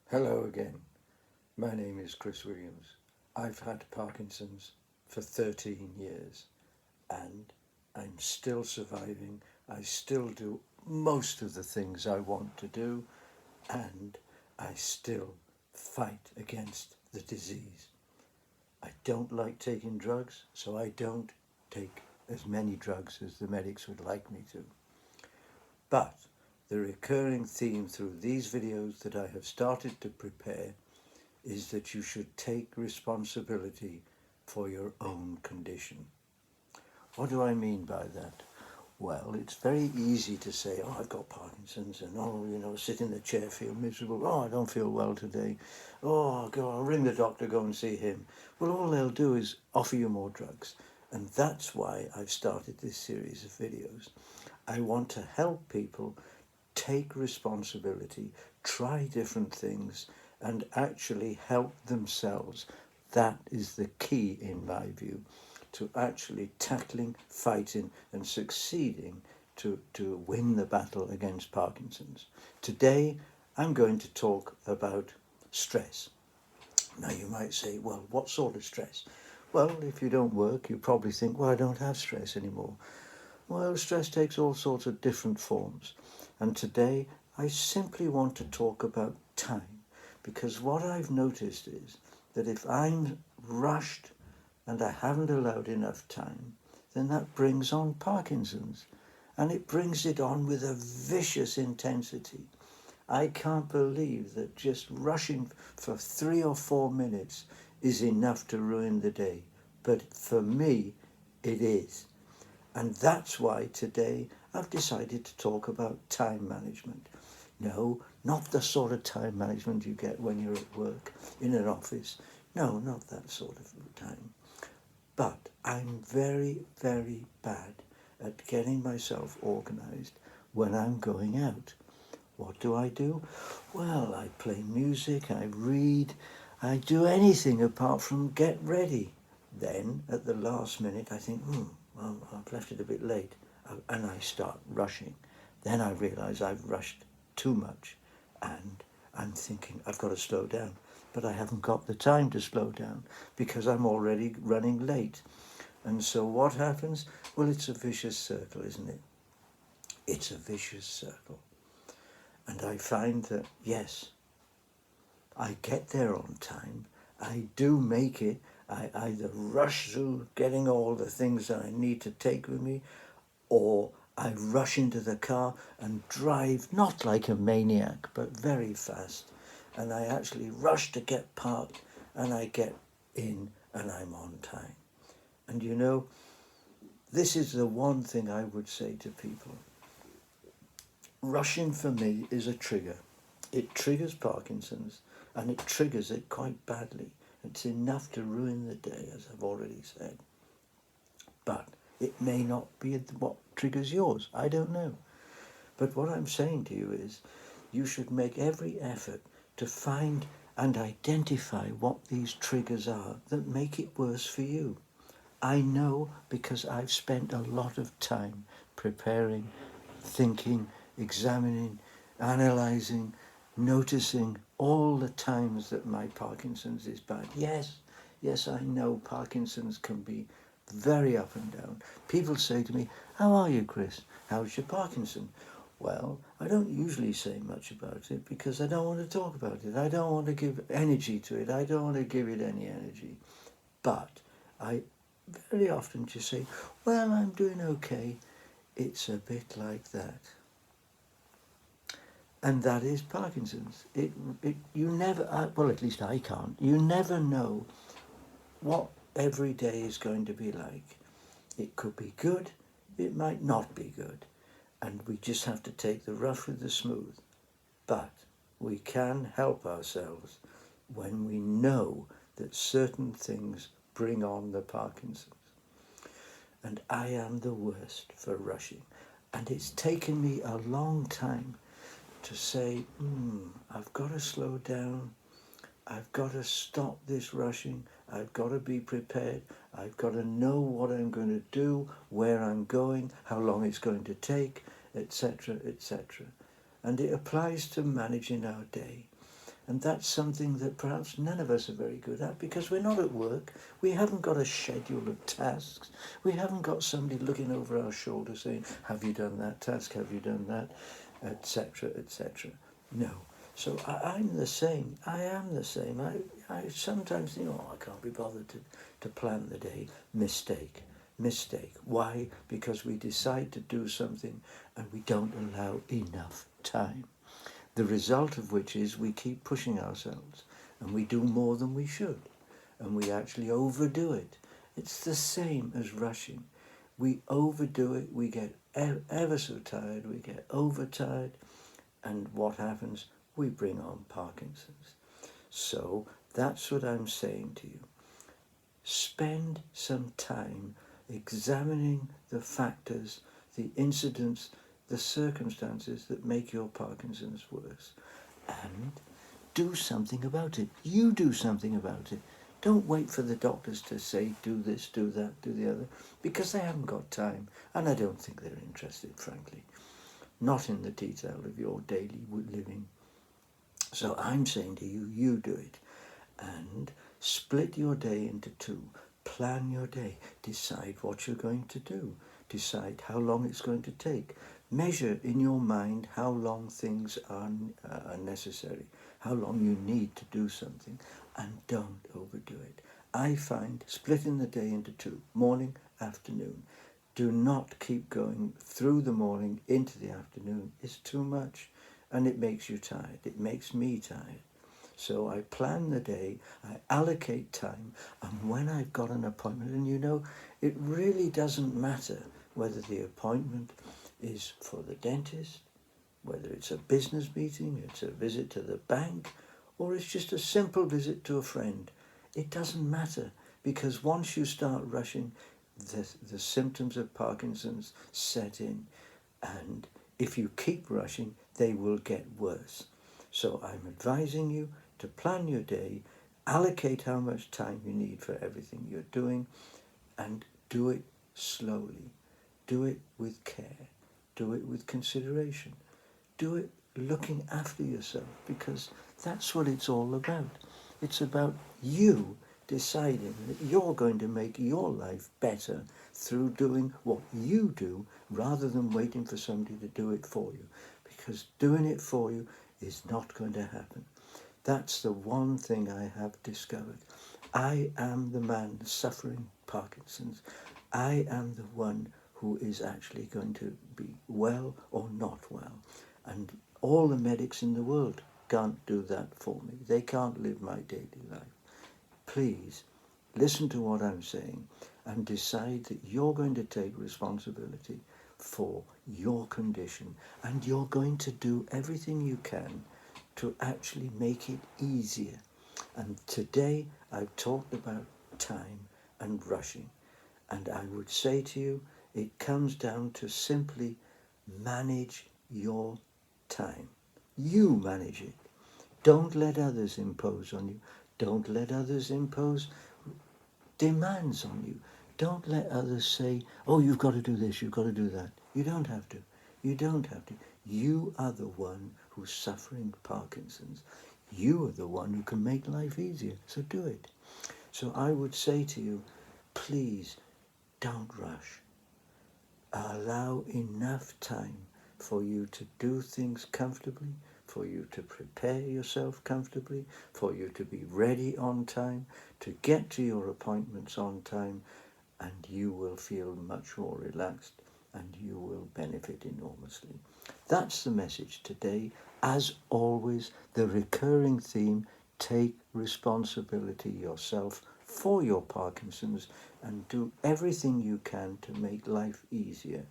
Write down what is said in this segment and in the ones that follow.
Hello again. My name is Chris Williams. I've had Parkinson's for 13 years and I'm still surviving. I still do most of the things I want to do and I still fight against the disease. I don't like taking drugs, so I don't take as many drugs as the medics would like me to. But the recurring theme through these videos that I have started to prepare is that you should take responsibility for your own condition. What do I mean by that? Well, it's very easy to say, oh, I've got Parkinson's, and sit in the chair, feel miserable. Oh, I don't feel well today. Oh, I'll ring the doctor, go and see him. Well, all they'll do is offer you more drugs. And that's why I've started this series of videos. I want to help people take responsibility, try different things, and actually help themselves. That is the key, in my view, to actually tackling, fighting, and succeeding to win the battle against Parkinson's. Today, I'm going to talk about stress. Now, you might say, well, what sort of stress? Well, if you don't work, you probably think, well, I don't have stress anymore. Well, stress takes all sorts of different forms. And today I simply want to talk about time, because what I've noticed is that if I'm rushed and I haven't allowed enough time, then that brings on Parkinson's. And it brings it on with a vicious intensity. I can't believe that just rushing for 3 or 4 minutes is enough to ruin the day. But for me, it is. And that's why today I've decided to talk about time management. No, not the sort of time management you get when you're at work in an office. No, not that sort of time. But I'm very, very bad at getting myself organized when I'm going out. What do? Well, I play music, I read, I do anything apart from get ready. Then, at the last minute, I think, well, I've left it a bit late, and I start rushing. Then I realise I've rushed too much, and I'm thinking I've got to slow down. But I haven't got the time to slow down because I'm already running late. And so what happens? Well, it's a vicious circle, isn't it? It's a vicious circle. And I find that, yes, I get there on time. I do make it. I either rush through getting all the things that I need to take with me, or I rush into the car and drive, not like a maniac, but very fast. And I actually rush to get parked, and I get in and I'm on time. And this is the one thing I would say to people. Rushing for me is a trigger. It triggers Parkinson's, and it triggers it quite badly. It's enough to ruin the day, as I've already said. But it may not be what triggers yours. I don't know. But what I'm saying to you is you should make every effort to find and identify what these triggers are that make it worse for you. I know because I've spent a lot of time preparing, thinking, examining, analysing, noticing all the times that my Parkinson's is bad. Yes, I know Parkinson's can be very up and down. People say to me, how are you, Chris? How's your Parkinson? Well, I don't usually say much about it because I don't want to talk about it. I don't want to give energy to it. I don't want to give it any energy. But I very often just say, well, I'm doing okay. It's a bit like that. And that is Parkinson's. You never, well, at least I can't. You never know what every day is going to be like. It could be good, it might not be good. And we just have to take the rough with the smooth. But we can help ourselves when we know that certain things bring on the Parkinson's. And I am the worst for rushing. And it's taken me a long time to say, I've got to slow down. I've got to stop this rushing. I've got to be prepared. I've got to know what I'm going to do, where I'm going, how long it's going to take, etc., etc. And it applies to managing our day. And that's something that perhaps none of us are very good at because we're not at work. We haven't got a schedule of tasks. We haven't got somebody looking over our shoulder saying, have you done that task? Have you done that? Etc., etc. No. So I'm the same. I am the same. I sometimes think, oh, I can't be bothered to plan the day. Mistake. Mistake. Why? Because we decide to do something and we don't allow enough time. The result of which is we keep pushing ourselves and we do more than we should and we actually overdo it. It's the same as rushing. We overdo it, we get ever so tired, we get overtired, and what happens? We bring on Parkinson's. So that's what I'm saying to you. Spend some time examining the factors, the incidents, the circumstances that make your Parkinson's worse, and do something about it. You do something about it. Don't wait for the doctors to say, do this, do that, do the other, because they haven't got time, and I don't think they're interested, frankly. Not in the detail of your daily living. So I'm saying to you, you do it. And split your day into two. Plan your day. Decide what you're going to do. Decide how long it's going to take. Measure in your mind how long things are necessary, how long you need to do something, and don't overdo it. I find splitting the day into two, morning, afternoon. Do not keep going through the morning into the afternoon. It's too much, and it makes you tired. It makes me tired. So I plan the day, I allocate time, and when I've got an appointment, and you know, it really doesn't matter whether the appointment is for the dentist, whether it's a business meeting, it's a visit to the bank, or it's just a simple visit to a friend. It doesn't matter, because once you start rushing, the symptoms of Parkinson's set in, and if you keep rushing, they will get worse. So I'm advising you to plan your day, allocate how much time you need for everything you're doing, and do it slowly. Do it with care. Do it with consideration. Do it looking after yourself, because that's what it's all about. It's about you deciding that you're going to make your life better through doing what you do rather than waiting for somebody to do it for you, because doing it for you is not going to happen. That's the one thing I have discovered. I am the man suffering Parkinson's. I am the one who is actually going to be well or not well. And all the medics in the world can't do that for me. They can't live my daily life. Please listen to what I'm saying and decide that you're going to take responsibility for your condition, and you're going to do everything you can to actually make it easier. And today I've talked about time and rushing, and I would say to you, it comes down to simply manage your time. You manage it. Don't let others impose on you. Don't let others impose demands on you. Don't let others say, oh, you've got to do this, you've got to do that. You don't have to. You don't have to. You are the one who's suffering Parkinson's. You are the one who can make life easier. So do it. So I would say to you, please don't rush. Allow enough time for you to do things comfortably, for you to prepare yourself comfortably, for you to be ready on time, to get to your appointments on time, and you will feel much more relaxed and you will benefit enormously. That's the message today. As always, the recurring theme, take responsibility yourself for your Parkinson's and do everything you can to make life easier.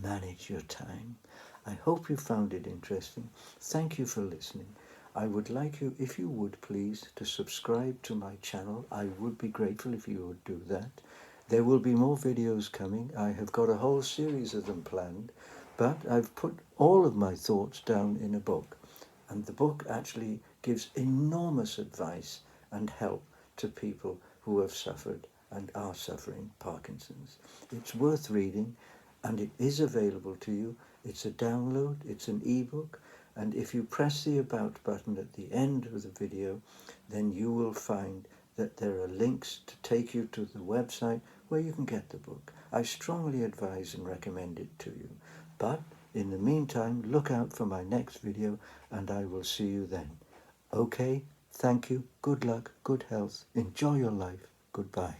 Manage your time. I hope you found it interesting. Thank you for listening. I would like you, if you would please, to subscribe to my channel. I would be grateful if you would do that. There will be more videos coming. I have got a whole series of them planned, but I've put all of my thoughts down in a book. And the book actually gives enormous advice and help to people who have suffered and are suffering Parkinson's. It's worth reading, and it is available to you. It's a download, it's an ebook, And if you press the About button at the end of the video, then you will find that there are links to take you to the website where you can get the book. I strongly advise and recommend it to you. But in the meantime, look out for my next video and I will see you then. Okay, thank you, good luck, good health, enjoy your life, goodbye.